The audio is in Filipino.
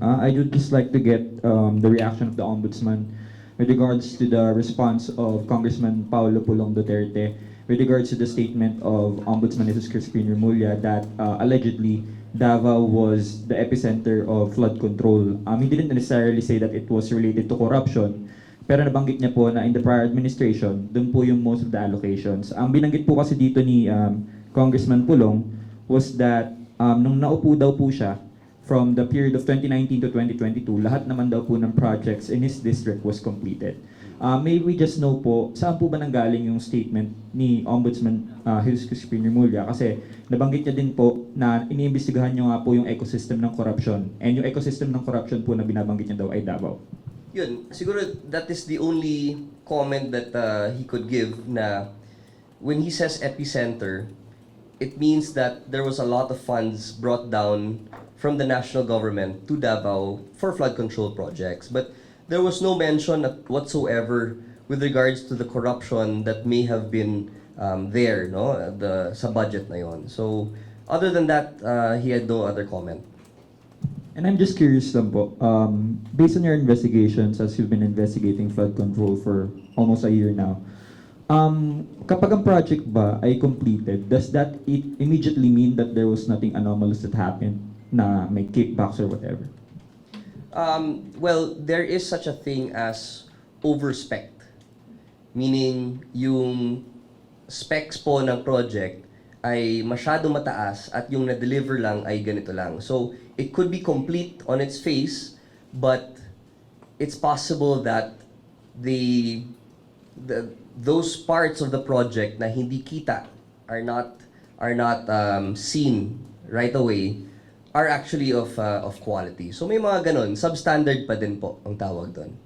I would just like to get the reaction of the Ombudsman with regards to the response of Congressman Paulo Pulong Duterte with regards to the statement of Ombudsman Mrs. Crispin Remulla that allegedly Davao was the epicenter of flood control. He didn't necessarily say that it was related to corruption, pero nabanggit niya po na in the prior administration, doon po yung most of the allocations. Ang binanggit po kasi dito ni Congressman Pulong was that nung naupo daw po siya, from the period of 2019 to 2022, lahat naman daw po ng projects in his district was completed. May we just know po, saan po ba nanggaling yung statement ni Ombudsman Jesus Crispin Remulla? Kasi nabanggit niya din po na iniimbestigahan niyo nga po yung ecosystem ng corruption. And yung ecosystem ng corruption po na binabanggit niya daw ay Davao. Yun, siguro that is the only comment that he could give na when he says epicenter, it means that there was a lot of funds brought down from the national government to Davao for flood control projects. But there was no mention whatsoever with regards to the corruption that may have been there, no, sa budget na yon. So, other than that, he had no other comment. And I'm just curious lang po, based on your investigations, as you've been investigating flood control for almost a year now, kapag ang project ba ay completed, does that immediately mean that there was nothing anomalous that happened na may kickbacks or whatever? Well, there is such a thing as overspec. Meaning, yung specs po ng project ay masyado mataas at yung na-deliver lang ay ganito lang. So, it could be complete on its face, but it's possible that those parts of the project na hindi kita are not seen right away are actually of quality. So may mga ganun, substandard pa din po ang tawag doon.